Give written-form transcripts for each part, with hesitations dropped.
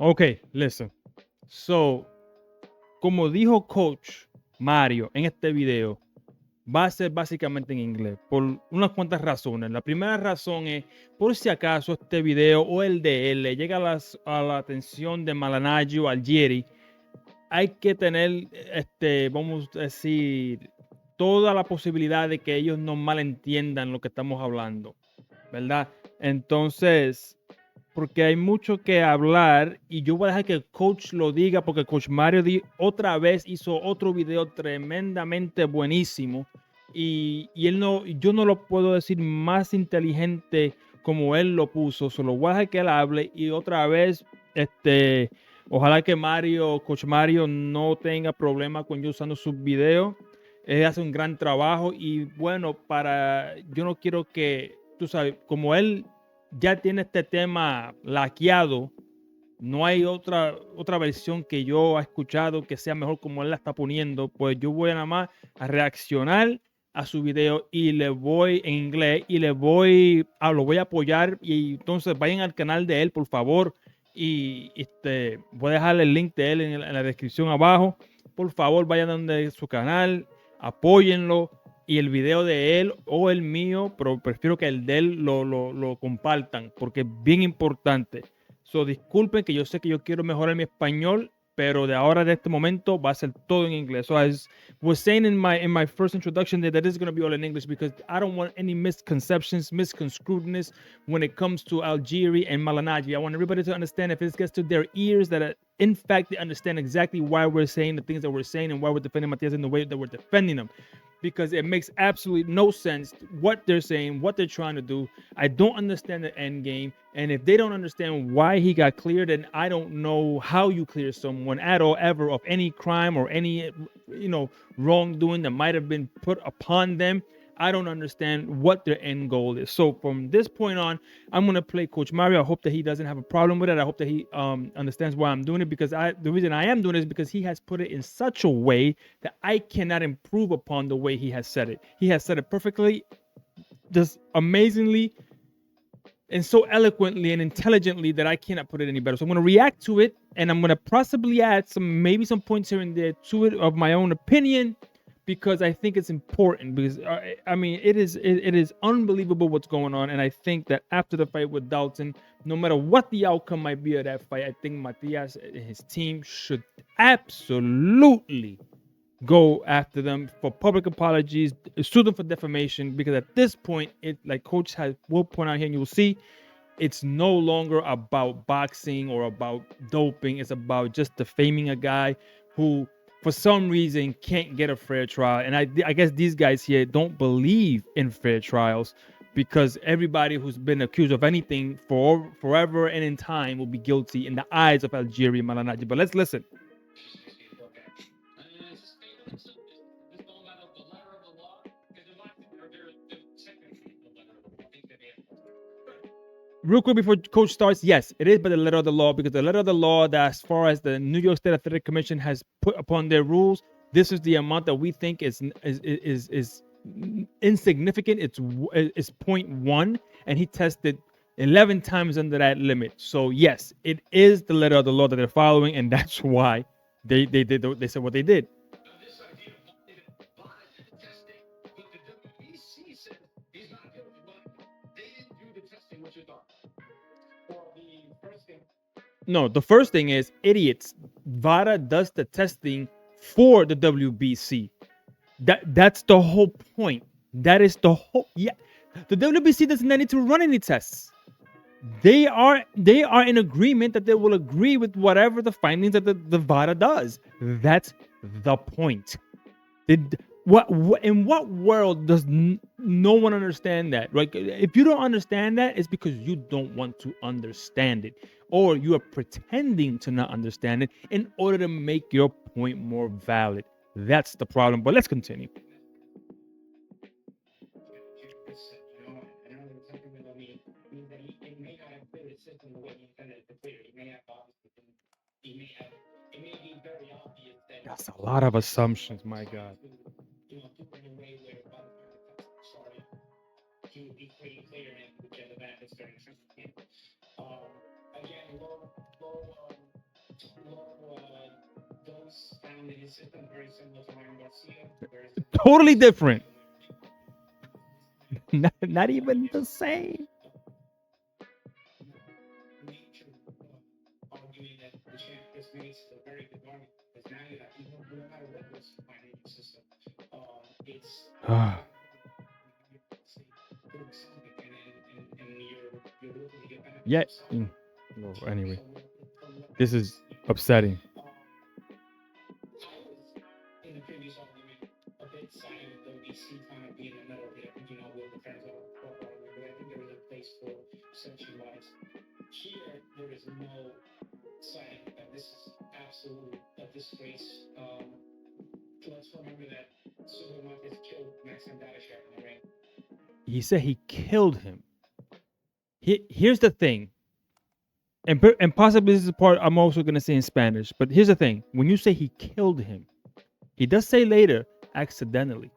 Okay, listen. So, como dijo Coach Mario en este video, va a ser básicamente en inglés por unas cuantas razones. La primera razón es, por si acaso este video o el de él le llega a la atención de Malignaggi o Algieri, hay que tener, vamos a decir, toda la posibilidad de que ellos no malentiendan lo que estamos hablando, ¿verdad? Entonces, porque hay mucho que hablar y yo voy a dejar que el coach lo diga porque Coach Mario otra vez hizo otro video tremendamente buenísimo y él no, yo no lo puedo decir más inteligente como él lo puso, solo voy a dejar que él hable y otra vez, ojalá que Coach Mario no tenga problema con yo usando sus videos. Él hace un gran trabajo y bueno, yo no quiero que, tú sabes, como él ya tiene este tema laqueado, no hay otra versión que yo he escuchado que sea mejor como él la está poniendo, pues yo voy nada más a reaccionar a su video y le voy en inglés y lo voy a apoyar y entonces vayan al canal de él, por favor, y voy a dejar el link de él en la descripción abajo. Por favor, vayan donde su canal, apóyenlo y el video de él o el mío, pero prefiero que el de él lo compartan porque es bien importante. So, disculpen que yo sé que yo quiero mejorar mi español, pero de ahora, de este momento, va a ser todo en inglés. So, I was saying in my first introduction that is going to be all in English because I don't want any misconceptions, misconstruedness when it comes to Algieri and Malignaggi. I want everybody to understand if this gets to their ears that in fact, they understand exactly why we're saying the things that we're saying and why we're defending Matias in the way that we're defending them. Because it makes absolutely no sense what they're saying, what they're trying to do. I don't understand the end game. And if they don't understand why he got cleared, then I don't know how you clear someone at all, ever, of any crime or any, wrongdoing that might have been put upon them. I don't understand what their end goal is. So from this point on, I'm gonna play Coach Mario. I hope that he doesn't have a problem with it. I hope that he understands why I'm doing it because the reason I am doing it is because he has put it in such a way that I cannot improve upon the way he has said it. He has said it perfectly, just amazingly, and so eloquently and intelligently that I cannot put it any better. So I'm going to react to it, and I'm going to possibly add maybe some points here and there to it of my own opinion, because I think it's important. Because I mean, it is unbelievable what's going on, and I think that after the fight with Dalton, no matter what the outcome might be of that fight, I think Matias and his team should absolutely go after them for public apologies, sue them for defamation, because at this point, it, like Coach will point out here, and you will see, it's no longer about boxing or about doping. It's about just defaming a guy who, for some reason, can't get a fair trial. And I guess these guys here don't believe in fair trials because everybody who's been accused of anything for forever and in time will be guilty in the eyes of Algieri Malignaggi. But let's listen. Real quick before Coach starts, yes, it is by the letter of the law, because the letter of the law that, as far as the New York State Athletic Commission has put upon their rules, this is the amount that we think is insignificant. It's 0.1, and he tested 11 times under that limit. So yes, it is the letter of the law that they're following, and that's why they said what they did. No, the first thing is idiots. VADA does the testing for the WBC. That's the whole point. That is the whole. Yeah, the WBC doesn't need to run any tests. They are in agreement that they will agree with whatever the findings that the VADA does. That's the point. What in what world does no one understand that? Like, if you don't understand that, it's because you don't want to understand it, or you are pretending to not understand it in order to make your point more valid. That's the problem. But let's continue. That's a lot of assumptions, my God. Totally different. Not even the same. Yeah. No, anyway, this is upsetting. He said he killed him. Here's the thing, and possibly this is the part I'm also gonna say in Spanish. But here's the thing: when you say he killed him, he does say later accidentally.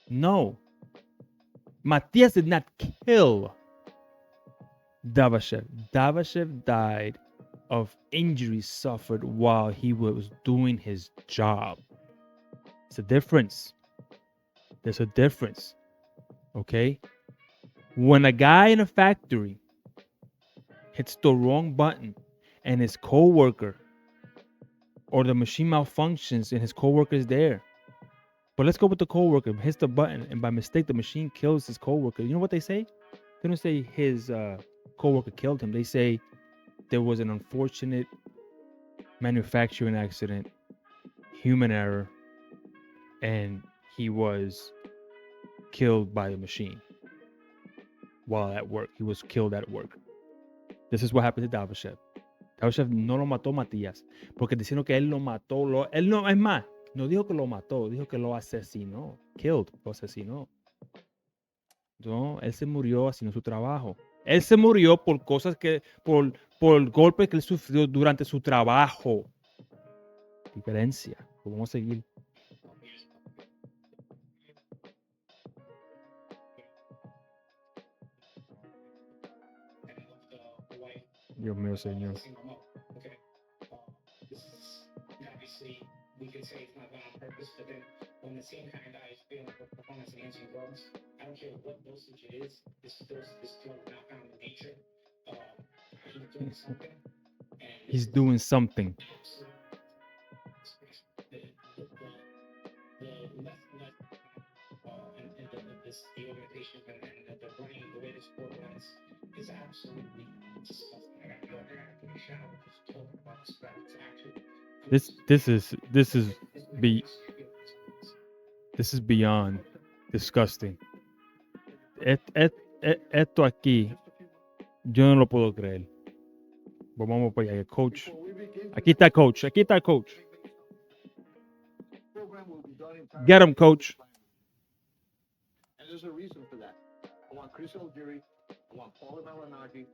No, Matias did not kill Dadashev. Dadashev died of injuries suffered while he was doing his job. It's a difference. There's a difference. Okay? When a guy in a factory hits the wrong button and his coworker or the machine malfunctions and his coworker is there. But let's go with the coworker, hits the button and by mistake the machine kills his coworker. You know what they say? They don't say his coworker killed him. They say there was an unfortunate manufacturing accident, human error, and he was killed by the machine while at work. He was killed at work. This is what happened to Dadashev. Dadashev no lo mató Matías, porque diciendo que él lo mató, él no, es más, no dijo que lo mató, dijo que lo asesinó, killed, lo asesinó. No, él se murió haciendo su trabajo. Él se murió por cosas que, por golpes que él sufrió durante su trabajo. Diferencia. Vamos a seguir. Dios mío, Señor. He's doing something. This is beyond disgusting. Esto aquí, yo no lo puedo creer. Vamos para allá, coach. Aquí está coach. Aquí está coach. Get him, coach. And there's a reason for that. I want Algieri, I want Paulie Malignaggi,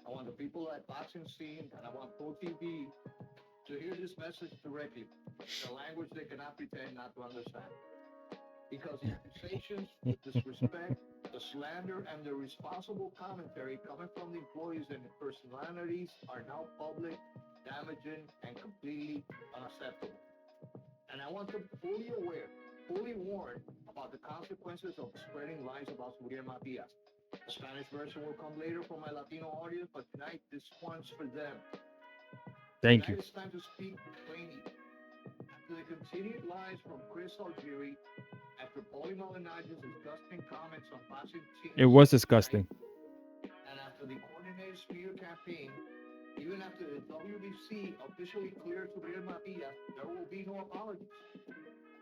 I want the people at Boxing Scene, and I want Pro TV to hear this message directly in a language they cannot pretend not to understand. Because the accusations, the disrespect, the slander, and the irresponsible commentary coming from the employees and the personalities are now public, damaging, and completely unacceptable. And I want them fully aware, fully warned about the consequences of spreading lies about Subriel Matias. The Spanish version will come later for my Latino audience, but tonight this one's for them. Thank you. It's time to speak plainly. After the continued lies from Algieri, after Paulie Malignaggi's disgusting comments on Boxing Scene, It was disgusting. and after the coordinated smear campaign, even after the WBC officially cleared Subriel Matias, there will be no apologies.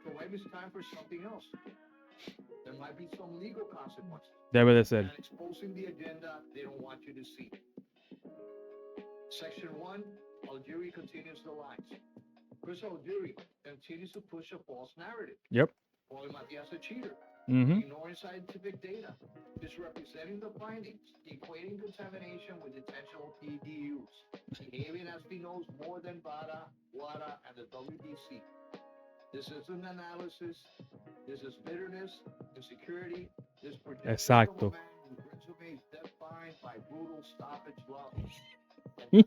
So maybe it's time for something else. There might be some legal consequences. That's what they said. And exposing the agenda they don't want you to see. Section 1, Algieri continues the lines. Algieri continues to push a false narrative. Yep. Paulie Matias a cheater. Mm-hmm. Ignoring scientific data, misrepresenting the findings, equating contamination with intentional PDUs, behaving as he knows more than WADA, and the WBC. This is an analysis. This is bitterness, insecurity. This Exacto. man whose resume is defined by brutal stoppage levels. And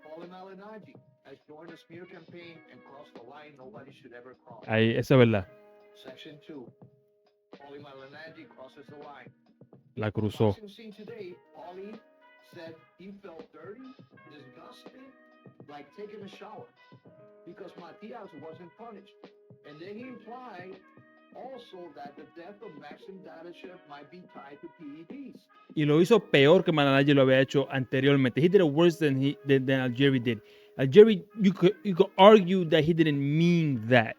now, Paulie Malignaggi has joined a smear campaign and crossed the line nobody should ever cross. Ahí, eso es verdad. Section 2. Paulie Malignaggi crosses the line. La On cruzó. Boxing Scene today, Paulie said he felt dirty, disgusted, like taking a shower, because Matias wasn't punished. And then he implied also that the death of Maxim Dadashev might be tied to PEDs. Y lo hizo peor que Malignaggi lo había hecho anteriormente. He did it worse than Algieri did. Algieri, you could argue that he didn't mean that.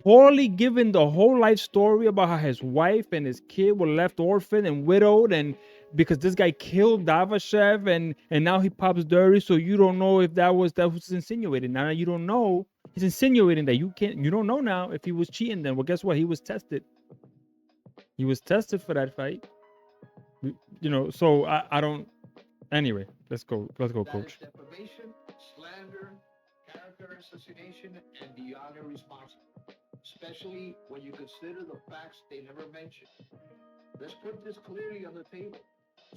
Paulie giving the whole life story about how his wife and his kid were left orphaned and widowed, and because this guy killed Davashev, and now he pops dirty, so you don't know if that was insinuating. Now you don't know. He's insinuating that you don't know now if he was cheating then. Well, guess what? He was tested. He was tested for that fight. You know, so I don't. Anyway, let's go, That coach. is defamation, slander, character assassination, and beyond irresponsible, especially when you consider the facts they never mention. Let's put this clearly on the table.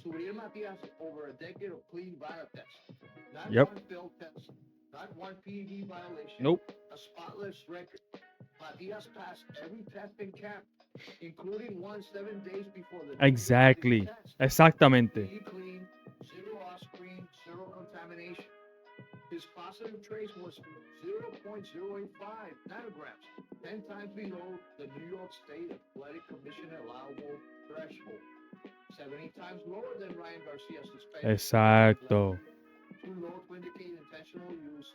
Subriel Matias over a decade of clean viral tests. Not Yep. one failed test, not one PED violation. Nope. A spotless record. Matias passed every test in camp, including one 7 days before the Exactly. test. Exactamente. PE clean, zero Ostarine, zero contamination. His positive trace was 0.085 nanograms, 10 times below the New York State Athletic Commission allowable threshold, 70 times lower than Ryan Garcia's suspension. Exacto. Too low to indicate intentional use,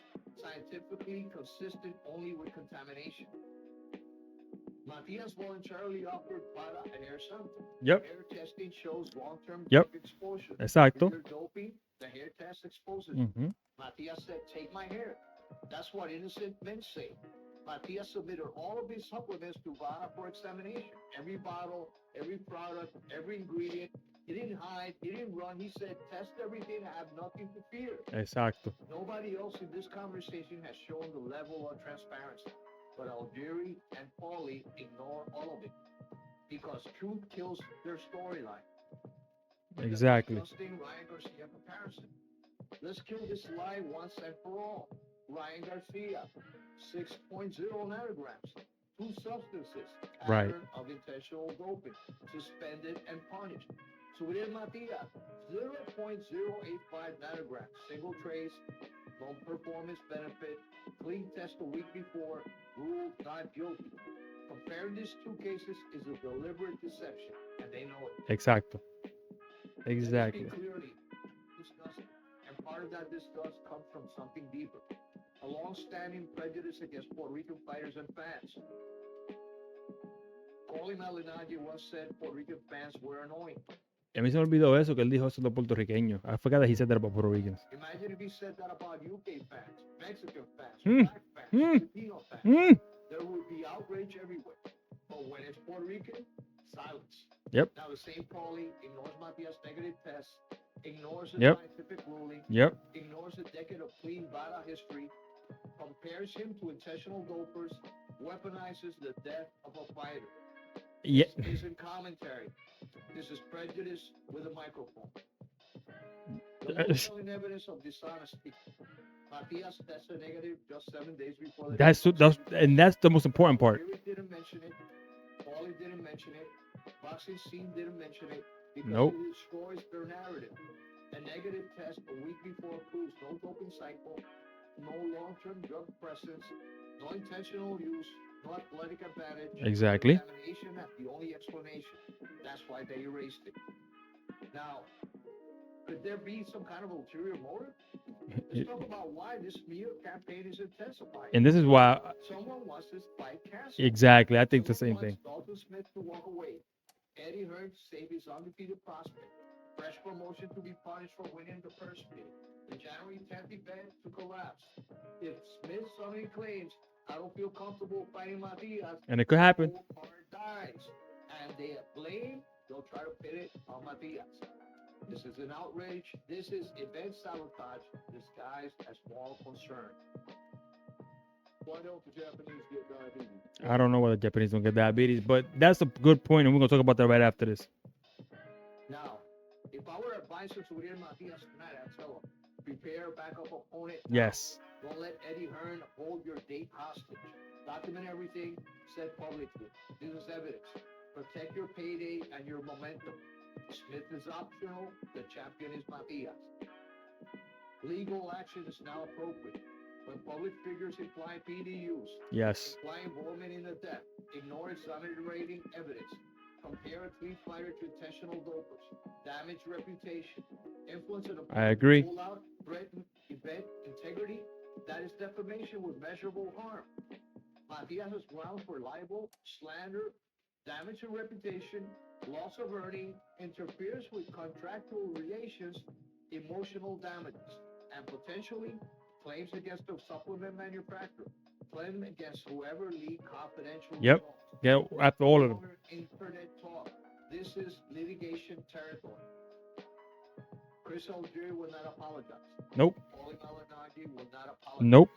scientifically consistent only with contamination. Matias voluntarily offered para and hair sample. Yep. Hair testing shows long-term Yep. drug exposure. Exacto. If you're doping, the hair test exposes you. Mhm. Matias said, take my hair. That's what innocent men say. Matias submitted all of his supplements to VADA for examination. Every bottle, every product, every ingredient. He didn't hide, he didn't run. He said, test everything, I have nothing to fear. Exacto. Nobody else in this conversation has shown the level of transparency. But Algieri and Paulie ignore all of it because truth kills their storyline. Exactly. The disgusting Ryan Garcia comparison. Let's kill this lie once and for all. Ryan Garcia, 6.0 nanograms, two substances, Right. pattern of intentional doping, suspended and punished. Subriel Matias, 0.085 nanograms, single trace, no performance benefit, clean test a week before, ruled not guilty. Comparing these two cases is a deliberate deception, and they know it. Exacto. Let this Exactly. be clearly disgusting, and part of that disgust comes from something deeper. A long-standing prejudice against Puerto Rican fighters and fans. Paulie Malignaggi once said Puerto Rican fans were annoying. Y a mí se me olvidó eso, que él dijo eso de los puertorriqueños. I forgot that he said that about Puerto Ricans. Imagine if he said that about UK fans, Mexican fans, Hmm. Black fans, Hmm. Filipino fans. Mm. There would be outrage everywhere. But when it's Puerto Rican, silence. Yep. Now the same Paulie ignores Matias' negative tests, ignores the Yep. scientific ruling, Yep. ignores a decade of clean VADA history, compares him to intentional dopers, weaponizes the death of a fighter. Yeah. This isn't commentary. This is prejudice with a microphone. The most telling evidence of dishonesty. Matias tested negative just 7 days before the That's the most important part. Algieri didn't mention it. Paulie didn't mention it. Boxing Scene didn't mention it because Nope. it destroys their narrative. A negative test a week before proves no doping cycle, no long-term drug presence, no intentional use, no athletic advantage. Exactly. Examination as the only explanation. That's why they erased it. Now, could there be some kind of ulterior motive? Let's talk about why this smear campaign is intensifying. And this is why. Someone wants this fight canceled. Exactly. I think the Someone same thing. wants Dalton Smith to walk away. Eddie Hearn to save his undefeated prospect. Fresh promotion to be punished for winning the first bid. The January 10th event to collapse. If Smith suddenly claims, I don't feel comfortable fighting Matias, And it could happen. the whole card dies. And they blame, they'll try to pin it on Matias. This is an outrage. This is event sabotage disguised as moral concern. Why don't the Japanese get diabetes? I don't know whether Japanese don't get diabetes, but that's a good point, and we're gonna talk about that right after this. Now, if I were advisor to Subriel Matias tonight, I'd tell him, Prepare backup opponent. Yes. Don't let Eddie Hearn hold your date hostage. Document everything said publicly. This is evidence. Protect your payday and your momentum. Smith is optional. The champion is Matias. Legal action is now appropriate. When public figures imply PDUs, Yes. imply involvement in the death, ignore exonerating evidence, compare a clean fighter to intentional dopers, damage reputation, influence an I opponent, agree. pull out, threaten event integrity, that is defamation with measurable harm. Matias' grounds for libel, slander, damage to reputation, loss of earning, interferes with contractual relations, emotional damages, and potentially claims against the supplement manufacturer, claim against whoever leaked confidential Yep. results. Yeah, after all of them. Internet talk. This is litigation territory. Chris Algieri will not apologize. Nope. Paulie Malignaggi will not apologize. Nope.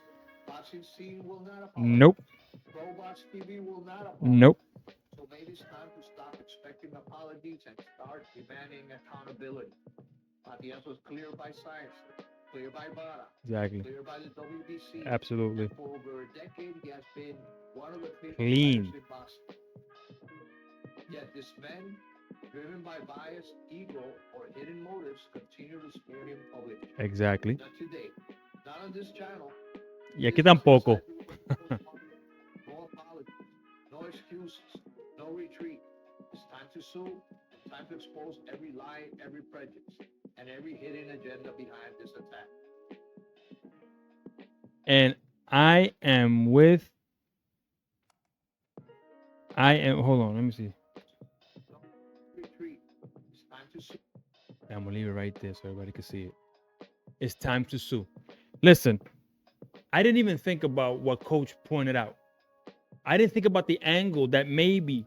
Boxing scene will not apologize. Nope. Robots TV will not apologize. Nope. So maybe it's time to stop expecting apologies and start demanding accountability. Matias was cleared by science, cleared by VADA, Exactly. cleared by the WBC. Absolutely. And for over a decade, he has been one of the cleanest Clean. fighters in boxing. Yet this man, driven by bias, ego, or hidden motives, continue to smear him publicly. Exactly. Not today, not on this channel. Y aquí tampoco. No apologies, no excuses, no retreat. It's time to sue and time to expose every lie, every prejudice, and every hidden agenda behind this attack. And hold on, let me see. No retreat. It's time to sue. I'm gonna leave it right there so everybody can see it. It's time to sue. Listen, I didn't even think about what Coach pointed out. I didn't think about the angle that maybe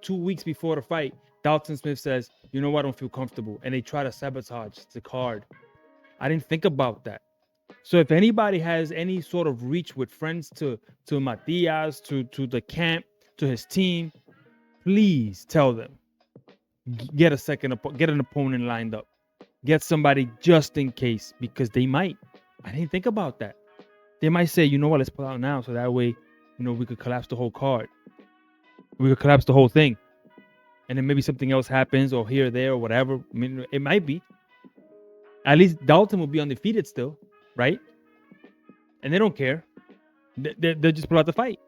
2 weeks before the fight, Dalton Smith says, you know what, I don't feel comfortable. And they try to sabotage the card. I didn't think about that. So if anybody has any sort of reach with friends to Matias, to the camp, to his team, please tell them. Get an opponent lined up. Get somebody just in case, because they might. I didn't think about that. They might say, you know what, let's pull out now, so that way, we could collapse the whole card. We could collapse the whole thing. And then maybe something else happens, or here or there, or whatever. I mean, it might be. At least Dalton will be undefeated still, right? And they don't care. They'll just pull out the fight.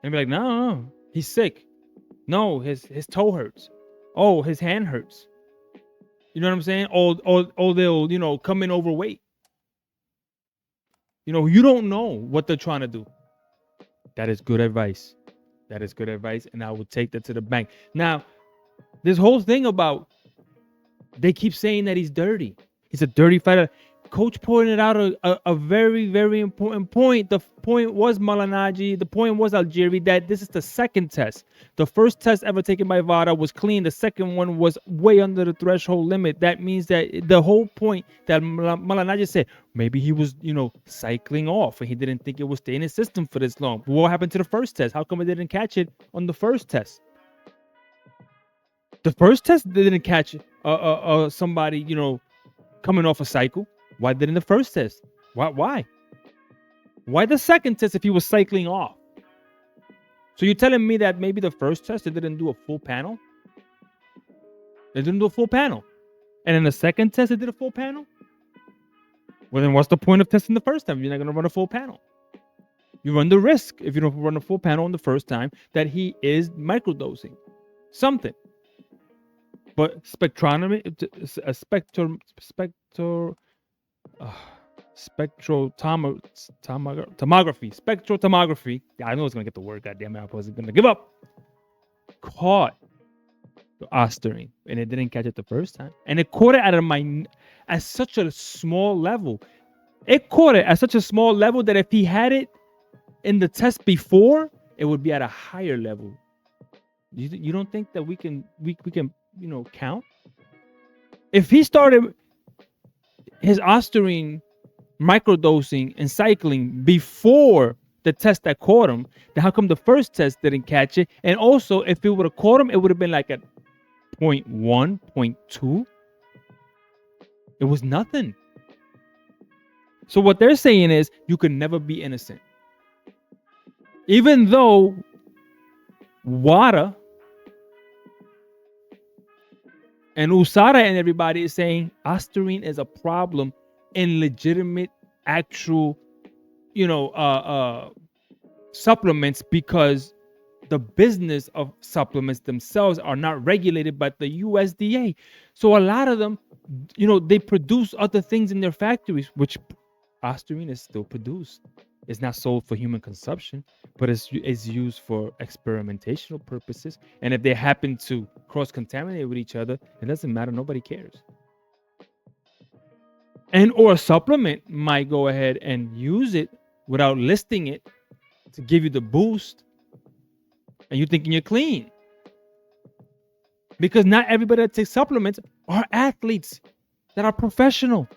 And be like, no, he's sick. No, his toe hurts. Oh, his hand hurts. You know what I'm saying? Or they'll, come in overweight. You don't know what they're trying to do. That is good advice. And I will take that to the bank. Now, this whole thing about they keep saying that he's dirty. He's a dirty fighter. Coach pointed out a very, very important point. The point was Malignaggi. The point was Algieri, that this is the second test. The first test ever taken by VADA was clean. The second one was way under the threshold limit. That means that the whole point that Malignaggi said, maybe he was, cycling off and he didn't think it would stay in his system for this long. But what happened to the first test? How come it didn't catch it on the first test? The first test didn't catch somebody, coming off a cycle. Why didn't the first test? Why? Why the second test if he was cycling off? So you're telling me that maybe the first test they didn't do a full panel? They didn't do a full panel. And in the second test they did a full panel? Well, then what's the point of testing the first time? You're not going to run a full panel. You run the risk, if you don't run a full panel on the first time, that he is microdosing something. But spectrotomography. Yeah, I know it's gonna get the word. Goddamn it, I wasn't gonna give up. Caught the Ostarine, and it didn't catch it the first time, and it caught it at such a small level. It caught it at such a small level that if he had it in the test before, it would be at a higher level. You don't think that we can count? If he started his Ostarine microdosing and cycling before the test that caught him, then how come the first test didn't catch it? And also, if it would have caught him, it would have been like at 0.1, 0.2. It was nothing. So what they're saying is you can never be innocent. Even though WADA and USADA and everybody is saying Ostarine is a problem in legitimate, actual, supplements, because the business of supplements themselves are not regulated by the USDA. So a lot of them, they produce other things in their factories, which Ostarine is still produced. It's not sold for human consumption, but it's used for experimentational purposes. And if they happen to cross-contaminate with each other, it doesn't matter. Nobody cares. And or a supplement might go ahead and use it without listing it to give you the boost, and you're thinking you're clean. Because not everybody that takes supplements are athletes that are professional.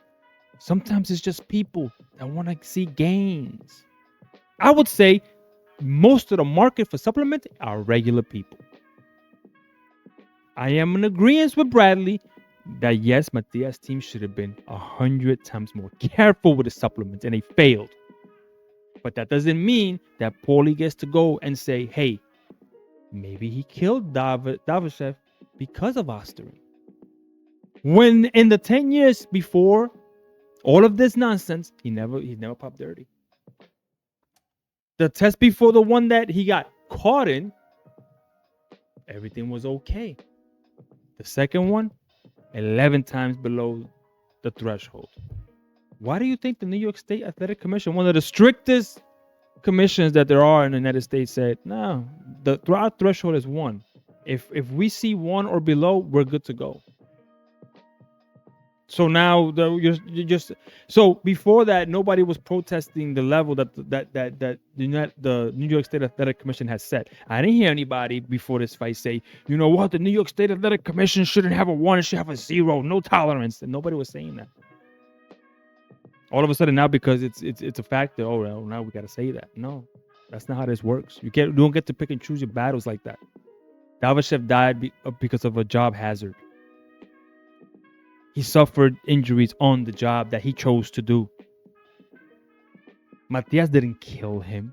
Sometimes it's just people that want to see gains. I would say most of the market for supplements are regular people. I am in agreement with Bradley that yes, Matias' team should have been 100 times more careful with the supplements, and they failed. But that doesn't mean that Paulie gets to go and say, hey, maybe he killed Dadashev because of Ostarine. When in the 10 years before all of this nonsense, he never popped dirty. The test before the one that he got caught in, everything was okay. The second one, 11 times below the threshold. Why do you think the New York State Athletic Commission, one of the strictest commissions that there are in the United States, said, no, the threshold is 1. If we see 1 or below, we're good to go. So now you just so before that, nobody was protesting the level that the New York State Athletic Commission has set. I didn't hear anybody before this fight say, you know what, the New York State Athletic Commission shouldn't have a 1, it should have a 0, no tolerance. And nobody was saying that. All of a sudden now, because it's a fact that, oh well, now we got to say that. No, that's not how this works. You don't get to pick and choose your battles like that. Dadashev died because of a job hazard. He suffered injuries on the job that he chose to do. Matias didn't kill him.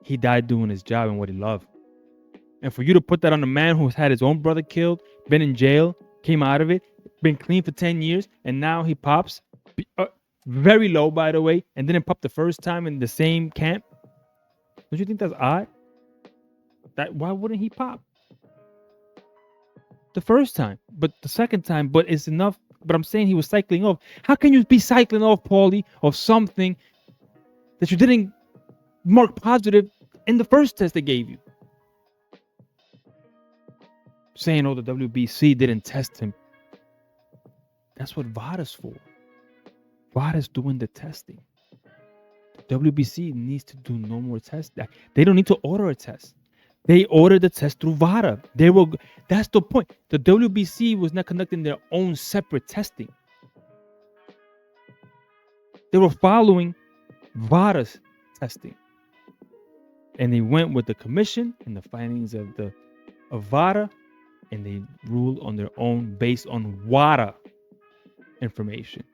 He died doing his job and what he loved. And for you to put that on a man who's had his own brother killed, been in jail, came out of it, been clean for 10 years, and now he pops, very low, by the way, and didn't pop the first time in the same camp. Don't you think that's odd? Why wouldn't he pop the first time, but the second time, but it's enough? But I'm saying he was cycling off. How can you be cycling off, Paulie, of something that you didn't mark positive in the first test they gave you? Saying, oh, the WBC didn't test him. That's what VADA's for. VADA's doing the testing. The WBC needs to do no more tests. They don't need to order a test. They ordered the test through VADA. That's the point. The WBC was not conducting their own separate testing. They were following VADA's testing. And they went with the commission and the findings of VADA, and they ruled on their own based on WADA information.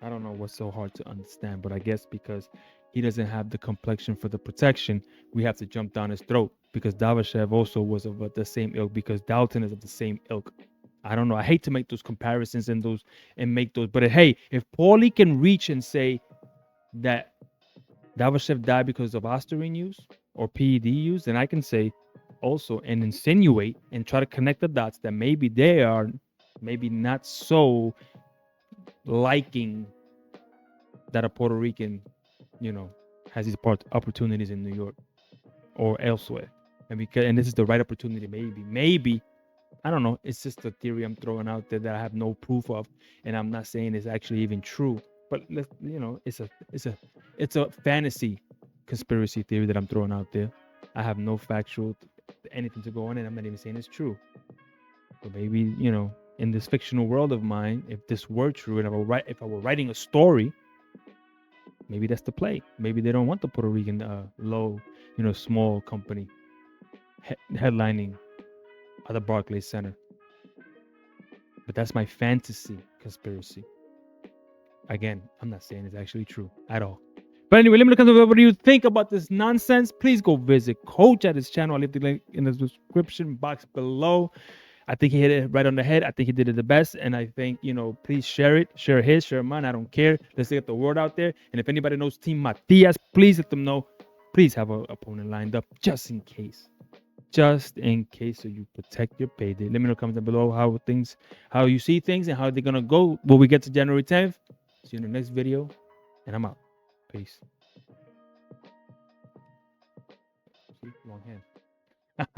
I don't know what's so hard to understand, but I guess because he doesn't have the complexion for the protection, we have to jump down his throat, because Dadashev also was of the same ilk, because Dalton is of the same ilk. I don't know. I hate to make those comparisons and make those, but hey, if Paulie can reach and say that Dadashev died because of Ostarine use or PED use, then I can say also and insinuate and try to connect the dots that maybe they are maybe not so liking that a Puerto Rican, has these opportunities in New York or elsewhere, and this is the right opportunity. Maybe I don't know. It's just a theory I'm throwing out there that I have no proof of, and I'm not saying it's actually even true. But it's a fantasy conspiracy theory that I'm throwing out there. I have no factual anything to go on, and I'm not even saying it's true. But maybe in this fictional world of mine, if this were true, and if I were writing a story, maybe that's the play. Maybe they don't want the Puerto Rican low, small company headlining at the Barclays Center. But that's my fantasy conspiracy. Again, I'm not saying it's actually true at all. But anyway, let me know what do you think about this nonsense. Please go visit Coach at his channel. I'll leave the link in the description box below. I think he hit it right on the head. I think he did it the best. And I think, please share it. Share his, share mine. I don't care. Let's get the word out there. And if anybody knows Team Matias, please let them know. Please have an opponent lined up just in case. Just in case, so you protect your payday. Let me know in the comments down below how you see things and how they're gonna go when we get to January 10th. See you in the next video, and I'm out. Peace. See, long hand.